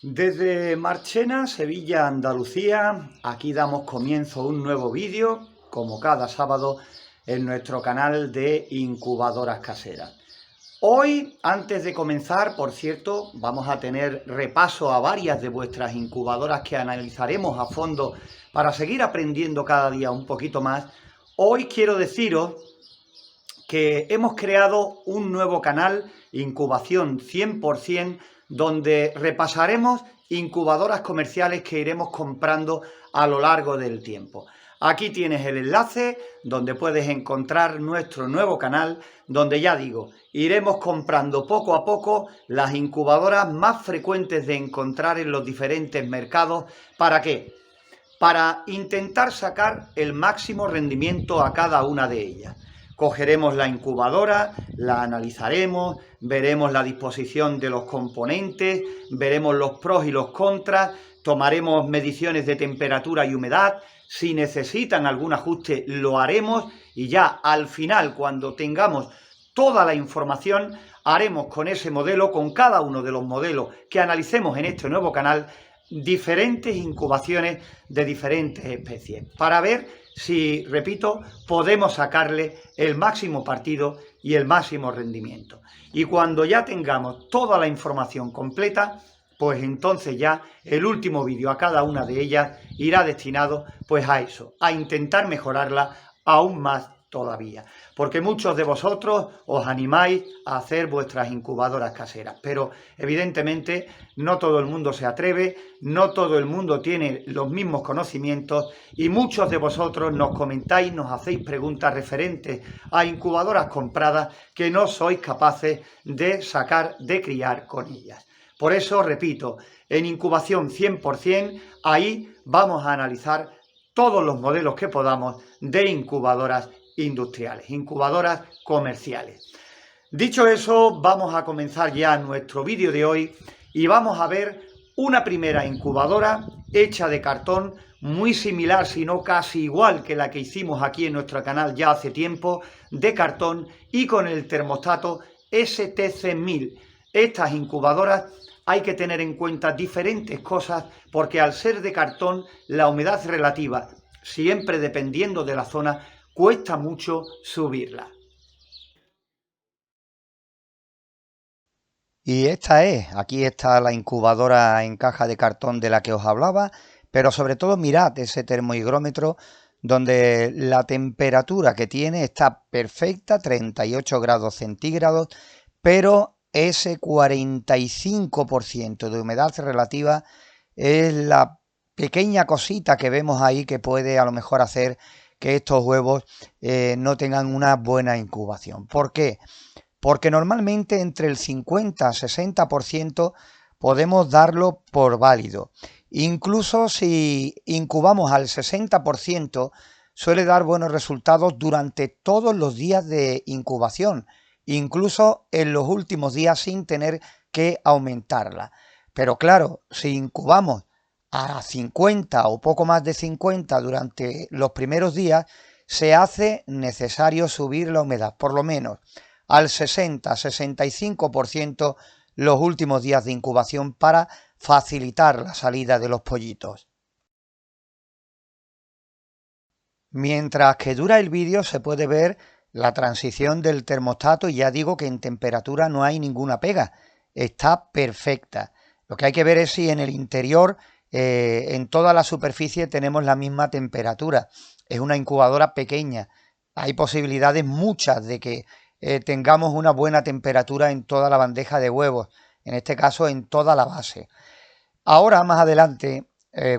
Desde Marchena, Sevilla, Andalucía, aquí damos comienzo a un nuevo vídeo, como cada sábado, en nuestro canal de incubadoras caseras. Hoy, antes de comenzar, por cierto, vamos a tener repaso a varias de vuestras incubadoras que analizaremos a fondo para seguir aprendiendo cada día un poquito más. Hoy quiero deciros que hemos creado un nuevo canal, Incubación 100%, donde repasaremos incubadoras comerciales que iremos comprando a lo largo del tiempo. Aquí tienes el enlace donde puedes encontrar nuestro nuevo canal, donde ya digo, iremos comprando poco a poco las incubadoras más frecuentes de encontrar en los diferentes mercados. ¿Para qué? Para intentar sacar el máximo rendimiento a cada una de ellas. Cogeremos la incubadora, la analizaremos, veremos la disposición de los componentes, veremos los pros y los contras, tomaremos mediciones de temperatura y humedad, si necesitan algún ajuste lo haremos y ya al final, cuando tengamos toda la información, haremos con ese modelo, con cada uno de los modelos que analicemos en este nuevo canal, diferentes incubaciones de diferentes especies para ver si, repito, podemos sacarle el máximo partido y el máximo rendimiento. Y cuando ya tengamos toda la información completa, pues entonces ya el último vídeo a cada una de ellas irá destinado pues a eso, a intentar mejorarla aún más todavía, porque muchos de vosotros os animáis a hacer vuestras incubadoras caseras, pero evidentemente no todo el mundo se atreve, no todo el mundo tiene los mismos conocimientos y muchos de vosotros nos comentáis, nos hacéis preguntas referentes a incubadoras compradas que no sois capaces de sacar, de criar con ellas. Por eso, repito, en Incubación 100%, ahí vamos a analizar todos los modelos que podamos de incubadoras industriales, incubadoras comerciales. Dicho eso, vamos a comenzar ya nuestro vídeo de hoy y vamos a ver una primera incubadora hecha de cartón, muy similar, si no casi igual que la que hicimos aquí en nuestro canal ya hace tiempo, de cartón y con el termostato STC1000. Estas incubadoras hay que tener en cuenta diferentes cosas porque al ser de cartón, la humedad relativa, siempre dependiendo de la zona, cuesta mucho subirla. Y aquí está la incubadora en caja de cartón de la que os hablaba, pero sobre todo mirad ese termohigrómetro donde la temperatura que tiene está perfecta, 38 grados centígrados, pero ese 45% de humedad relativa es la pequeña cosita que vemos ahí que puede a lo mejor hacer que estos huevos no tengan una buena incubación. ¿Por qué? Porque normalmente entre el 50 y 60% podemos darlo por válido. Incluso si incubamos al 60%, suele dar buenos resultados durante todos los días de incubación, incluso en los últimos días sin tener que aumentarla. Pero claro, si incubamos a 50 o poco más de 50 durante los primeros días, se hace necesario subir la humedad, por lo menos al 60-65% los últimos días de incubación para facilitar la salida de los pollitos. Mientras que dura el vídeo se puede ver la transición del termostato y ya digo que en temperatura no hay ninguna pega, está perfecta. Lo que hay que ver es si en el interior, en toda la superficie tenemos la misma temperatura. Es una incubadora pequeña, hay posibilidades muchas de que tengamos una buena temperatura en toda la bandeja de huevos, en este caso en toda la base. Ahora, más adelante,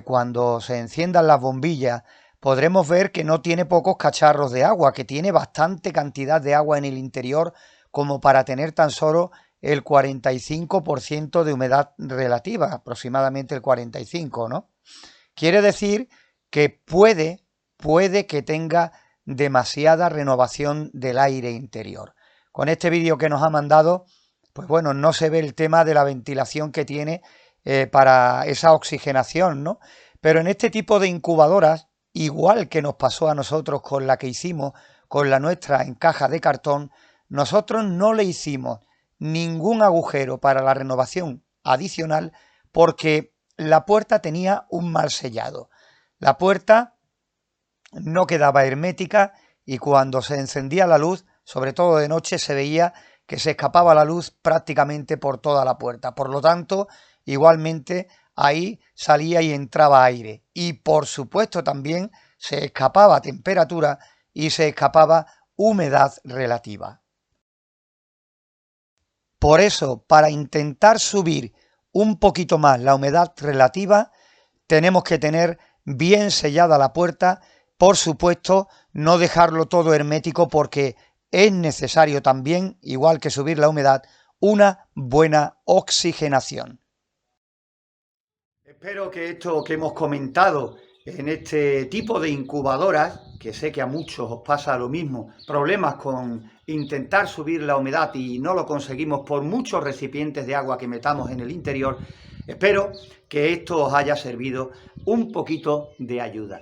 cuando se enciendan las bombillas, podremos ver que no tiene pocos cacharros de agua, que tiene bastante cantidad de agua en el interior como para tener tan solo el 45% de humedad relativa, aproximadamente el 45%, ¿no? Quiere decir que puede que tenga demasiada renovación del aire interior. Con este vídeo que nos ha mandado, pues bueno, no se ve el tema de la ventilación que tiene para esa oxigenación, ¿no? Pero en este tipo de incubadoras, igual que nos pasó a nosotros con la que hicimos, con la nuestra en caja de cartón, nosotros no le hicimos ningún agujero para la renovación adicional porque la puerta tenía un mal sellado. La puerta no quedaba hermética y cuando se encendía la luz, sobre todo de noche, se veía que se escapaba la luz prácticamente por toda la puerta. Por lo tanto, igualmente ahí salía y entraba aire. Y por supuesto también se escapaba temperatura y se escapaba humedad relativa. Por eso, para intentar subir un poquito más la humedad relativa, tenemos que tener bien sellada la puerta. Por supuesto, no dejarlo todo hermético porque es necesario también, igual que subir la humedad, una buena oxigenación. Espero que esto que hemos comentado en este tipo de incubadoras, que sé que a muchos os pasa lo mismo, problemas con intentar subir la humedad y no lo conseguimos por muchos recipientes de agua que metamos en el interior, espero que esto os haya servido un poquito de ayuda.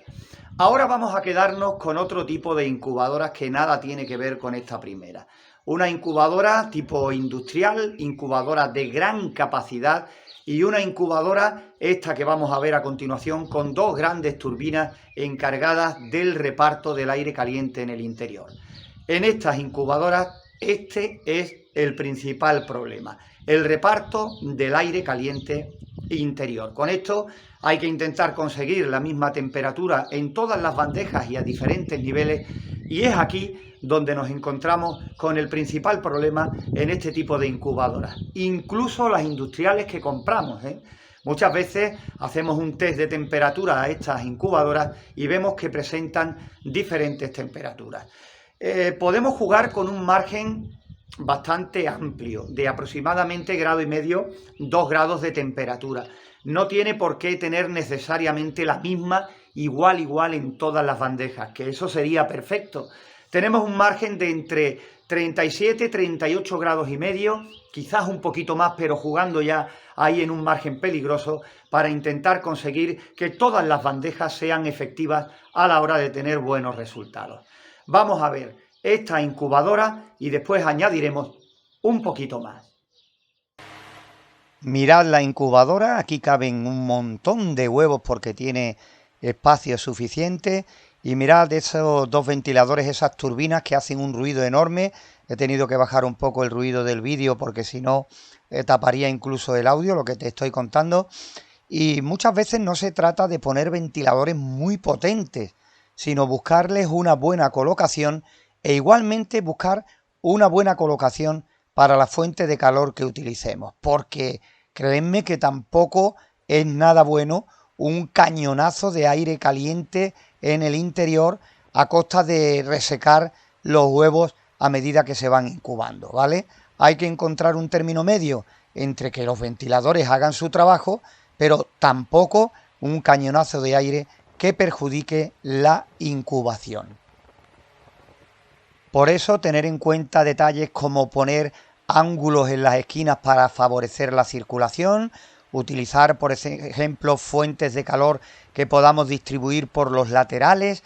Ahora vamos a quedarnos con otro tipo de incubadoras que nada tiene que ver con esta primera. Una incubadora tipo industrial, incubadora de gran capacidad y una incubadora, esta que vamos a ver a continuación, con dos grandes turbinas encargadas del reparto del aire caliente en el interior. En estas incubadoras este es el principal problema, el reparto del aire caliente interior. Con esto hay que intentar conseguir la misma temperatura en todas las bandejas y a diferentes niveles, y es aquí donde nos encontramos con el principal problema en este tipo de incubadoras, incluso las industriales que compramos, Muchas veces hacemos un test de temperatura a estas incubadoras y vemos que presentan diferentes temperaturas. Podemos jugar con un margen bastante amplio, de aproximadamente 1,5 grados, 2 grados de temperatura. No tiene por qué tener necesariamente la misma igual en todas las bandejas, que eso sería perfecto. Tenemos un margen de entre 37 y 38 grados y medio, quizás un poquito más, pero jugando ya ahí en un margen peligroso para intentar conseguir que todas las bandejas sean efectivas a la hora de tener buenos resultados. Vamos a ver esta incubadora y después añadiremos un poquito más. Mirad la incubadora, aquí caben un montón de huevos porque tiene espacio suficiente. Y mirad esos dos ventiladores, esas turbinas que hacen un ruido enorme. He tenido que bajar un poco el ruido del vídeo porque si no taparía incluso el audio, lo que te estoy contando. Y muchas veces no se trata de poner ventiladores muy potentes, sino buscarles una buena colocación e igualmente buscar una buena colocación para la fuente de calor que utilicemos. Porque créanme que tampoco es nada bueno un cañonazo de aire caliente en el interior a costa de resecar los huevos a medida que se van incubando, ¿vale? Hay que encontrar un término medio entre que los ventiladores hagan su trabajo, pero tampoco un cañonazo de aire que perjudique la incubación. Por eso tener en cuenta detalles como poner ángulos en las esquinas para favorecer la circulación, utilizar por ejemplo fuentes de calor que podamos distribuir por los laterales,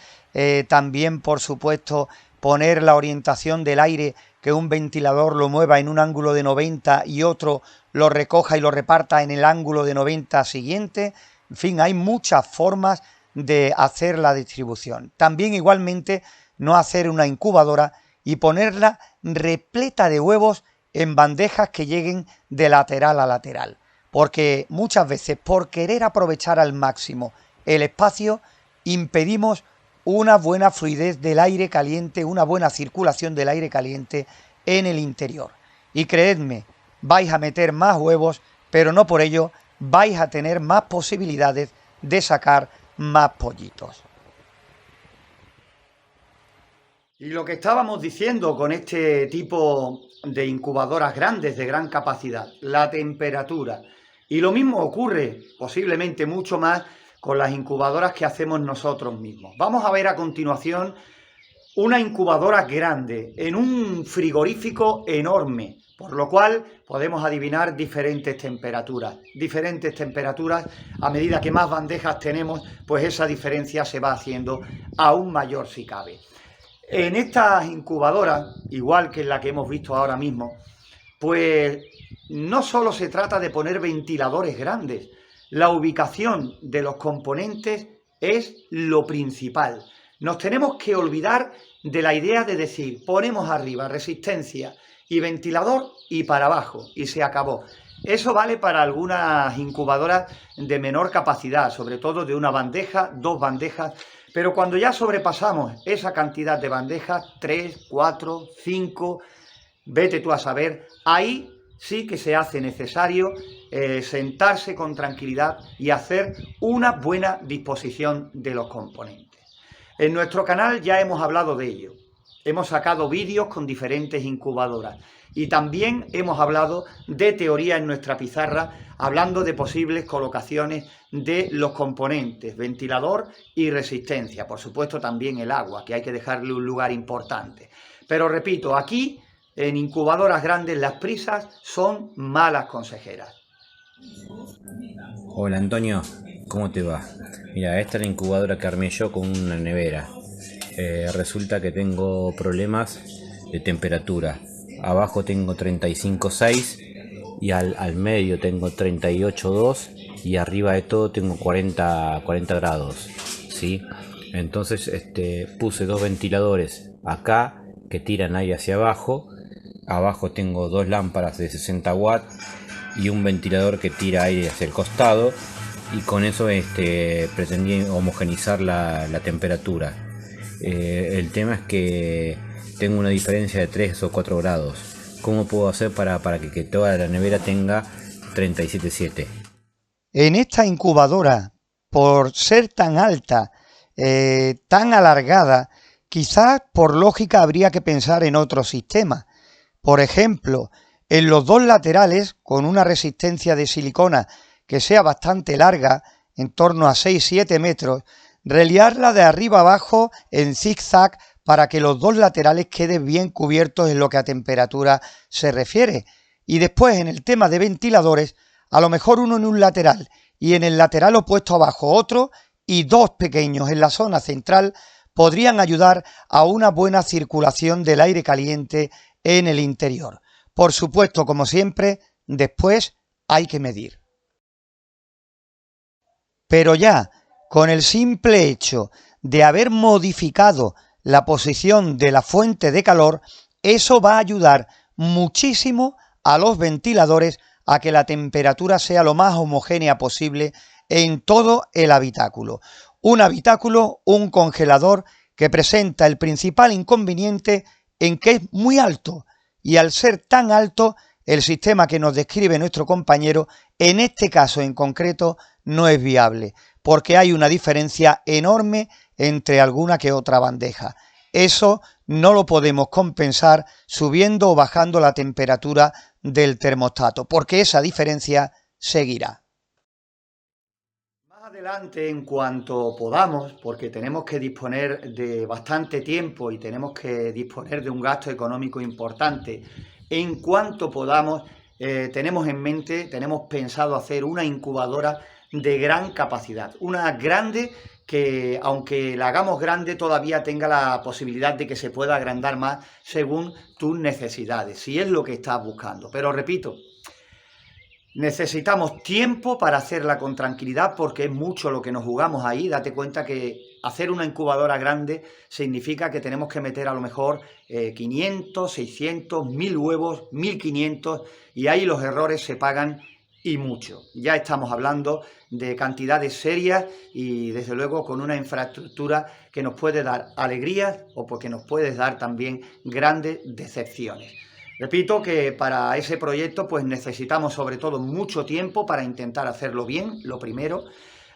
también por supuesto poner la orientación del aire, que un ventilador lo mueva en un ángulo de 90 y otro lo recoja y lo reparta en el ángulo de 90 siguiente. En fin, hay muchas formas de hacer la distribución. También igualmente no hacer una incubadora y ponerla repleta de huevos en bandejas que lleguen de lateral a lateral, porque muchas veces por querer aprovechar al máximo el espacio impedimos una buena fluidez del aire caliente, una buena circulación del aire caliente en el interior. Y creedme, vais a meter más huevos, pero no por ello vais a tener más posibilidades de sacar más pollitos. Y lo que estábamos diciendo con este tipo de incubadoras grandes de gran capacidad, la temperatura. Y lo mismo ocurre, posiblemente mucho más, con las incubadoras que hacemos nosotros mismos. Vamos a ver a continuación una incubadora grande en un frigorífico enorme, por lo cual podemos adivinar diferentes temperaturas. Diferentes temperaturas, a medida que más bandejas tenemos, pues esa diferencia se va haciendo aún mayor si cabe. En estas incubadoras, igual que en la que hemos visto ahora mismo, pues no solo se trata de poner ventiladores grandes, la ubicación de los componentes es lo principal. Nos tenemos que olvidar de la idea de decir, ponemos arriba resistencia y ventilador y para abajo, y se acabó. Eso vale para algunas incubadoras de menor capacidad, sobre todo de una bandeja, 2 bandejas, pero cuando ya sobrepasamos esa cantidad de bandejas, 3, 4, 5, vete tú a saber, ahí sí que se hace necesario sentarse con tranquilidad y hacer una buena disposición de los componentes. En nuestro canal ya hemos hablado de ello. Hemos sacado vídeos con diferentes incubadoras y también hemos hablado de teoría en nuestra pizarra, hablando de posibles colocaciones de los componentes, ventilador y resistencia. Por supuesto también el agua, que hay que dejarle un lugar importante. Pero repito, aquí en incubadoras grandes las prisas son malas consejeras. Hola Antonio, ¿cómo te va? Mira, esta es la incubadora que armé yo con una nevera. Resulta que tengo problemas de temperatura. Abajo tengo 35,6 y al medio tengo 38,2 y arriba de todo tengo 40 grados, ¿sí? Entonces puse 2 ventiladores acá que tiran aire hacia abajo. Abajo tengo 2 lámparas de 60 watts y un ventilador que tira aire hacia el costado, y con eso pretendí homogeneizar la temperatura. El tema es que tengo una diferencia de 3 o 4 grados. ¿Cómo puedo hacer para que toda la nevera tenga 37,7? En esta incubadora, por ser tan alta, tan alargada, quizás por lógica habría que pensar en otro sistema. Por ejemplo, en los 2 laterales, con una resistencia de silicona que sea bastante larga, en torno a 6-7 metros, reliarla de arriba abajo en zigzag para que los 2 laterales queden bien cubiertos en lo que a temperatura se refiere. Y después, en el tema de ventiladores, a lo mejor uno en un lateral y en el lateral opuesto abajo otro, y 2 pequeños en la zona central, podrían ayudar a una buena circulación del aire caliente en el interior. Por supuesto, como siempre, después hay que medir. Pero ya, con el simple hecho de haber modificado la posición de la fuente de calor, eso va a ayudar muchísimo a los ventiladores a que la temperatura sea lo más homogénea posible en todo el habitáculo. Un habitáculo, un congelador que presenta el principal inconveniente en que es muy alto, y al ser tan alto, el sistema que nos describe nuestro compañero, en este caso en concreto, no es viable, porque hay una diferencia enorme entre alguna que otra bandeja. Eso no lo podemos compensar subiendo o bajando la temperatura del termostato, porque esa diferencia seguirá. Más adelante, en cuanto podamos, porque tenemos que disponer de bastante tiempo y tenemos que disponer de un gasto económico importante, en cuanto podamos, tenemos en mente, tenemos pensado hacer una incubadora de gran capacidad, una grande que, aunque la hagamos grande, todavía tenga la posibilidad de que se pueda agrandar más según tus necesidades, si es lo que estás buscando. Pero repito, necesitamos tiempo para hacerla con tranquilidad porque es mucho lo que nos jugamos ahí. Date cuenta que hacer una incubadora grande significa que tenemos que meter a lo mejor 500, 600, 1000 huevos, 1500, y ahí los errores se pagan y mucho. Ya estamos hablando de cantidades serias y desde luego con una infraestructura que nos puede dar alegrías o porque nos puede dar también grandes decepciones. Repito que para ese proyecto pues necesitamos sobre todo mucho tiempo para intentar hacerlo bien, lo primero.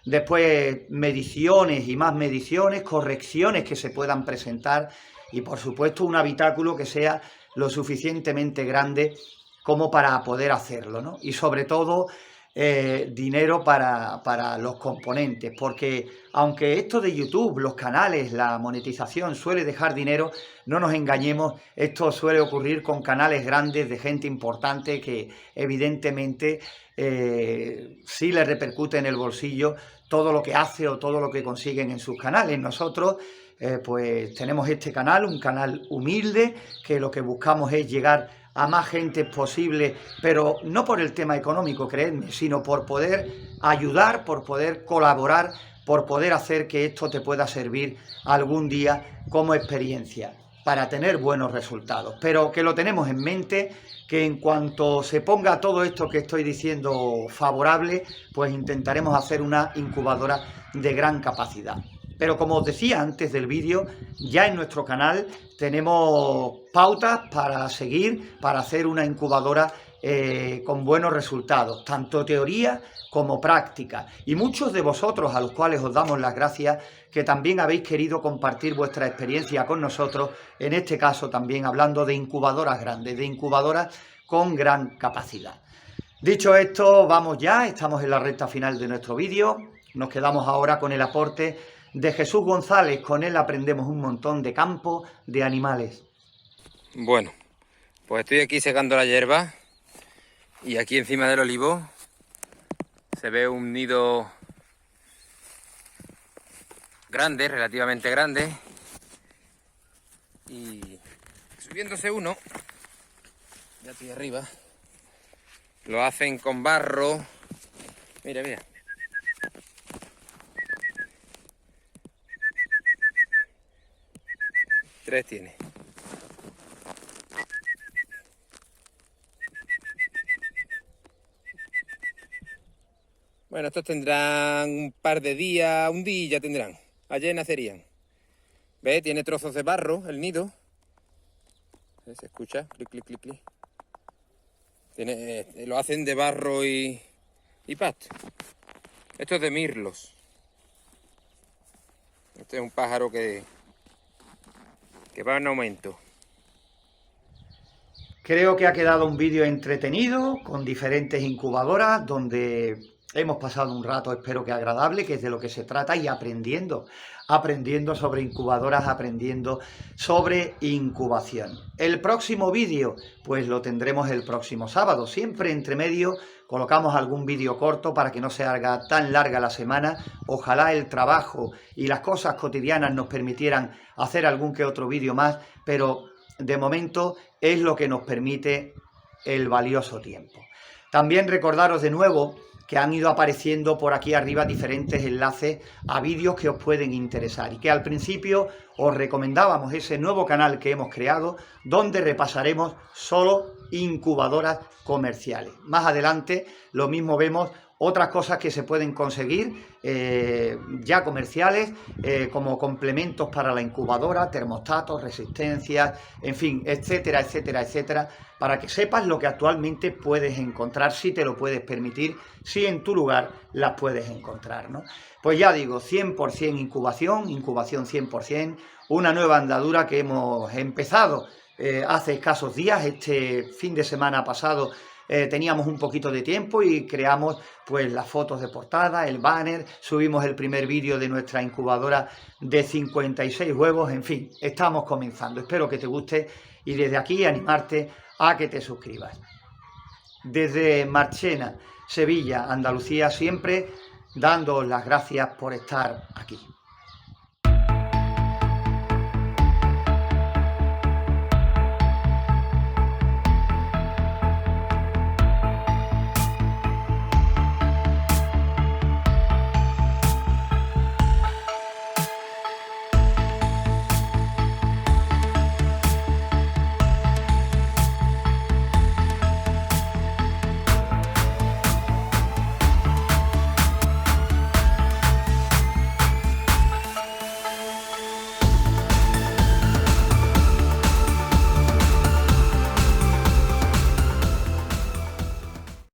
Después mediciones y más mediciones, correcciones que se puedan presentar y por supuesto un habitáculo que sea lo suficientemente grande como para poder hacerlo, ¿no? Y sobre todo dinero para los componentes, porque aunque esto de YouTube, los canales, la monetización suele dejar dinero, no nos engañemos, esto suele ocurrir con canales grandes de gente importante que evidentemente sí les repercute en el bolsillo todo lo que hace o todo lo que consiguen en sus canales. Nosotros pues tenemos este canal, un canal humilde, que lo que buscamos es llegar a más gente posible, pero no por el tema económico, creedme, sino por poder ayudar, por poder colaborar, por poder hacer que esto te pueda servir algún día como experiencia para tener buenos resultados. Pero que lo tenemos en mente, que en cuanto se ponga todo esto que estoy diciendo favorable, pues intentaremos hacer una incubadora de gran capacidad. Pero como os decía antes del vídeo, ya en nuestro canal tenemos pautas para seguir, para hacer una incubadora con buenos resultados, tanto teoría como práctica. Y muchos de vosotros, a los cuales os damos las gracias, que también habéis querido compartir vuestra experiencia con nosotros, en este caso también hablando de incubadoras grandes, de incubadoras con gran capacidad. Dicho esto, vamos ya, estamos en la recta final de nuestro vídeo. Nos quedamos ahora con el aporte de Jesús González. Con él aprendemos un montón de campo, de animales. Bueno, pues estoy aquí secando la hierba y aquí encima del olivo se ve un nido grande, relativamente grande, y subiéndose uno, ya estoy arriba, lo hacen con barro, mira, mira. Tres tiene. Bueno, estos tendrán un par de días, un día ya tendrán. Ayer nacerían. ¿Ves? Tiene trozos de barro el nido. ¿Se escucha? Clic, clic, clic, clic. Lo hacen de barro y pasto. Esto es de mirlos. Este es un pájaro que va en aumento. Creo que ha quedado un vídeo entretenido, con diferentes incubadoras, donde hemos pasado un rato, espero que agradable, que es de lo que se trata, y aprendiendo sobre incubadoras, aprendiendo sobre incubación. El próximo vídeo, pues lo tendremos el próximo sábado. Siempre entre medio colocamos algún vídeo corto para que no se haga tan larga la semana. Ojalá el trabajo y las cosas cotidianas nos permitieran hacer algún que otro vídeo más, pero de momento es lo que nos permite el valioso tiempo. También recordaros de nuevo que han ido apareciendo por aquí arriba diferentes enlaces a vídeos que os pueden interesar y que al principio os recomendábamos ese nuevo canal que hemos creado, donde repasaremos solo incubadoras comerciales. Más adelante lo mismo vemos otras cosas que se pueden conseguir ya comerciales, como complementos para la incubadora, termostatos, resistencias, en fin, etcétera, etcétera, etcétera, para que sepas lo que actualmente puedes encontrar, si te lo puedes permitir, si en tu lugar las puedes encontrar, ¿no? Pues ya digo, 100% incubación 100%, una nueva andadura que hemos empezado hace escasos días. Este fin de semana pasado teníamos un poquito de tiempo y creamos pues las fotos de portada, el banner, subimos el primer vídeo de nuestra incubadora de 56 huevos, en fin, estamos comenzando. Espero que te guste y desde aquí animarte a que te suscribas. Desde Marchena, Sevilla, Andalucía, siempre dándoos las gracias por estar aquí.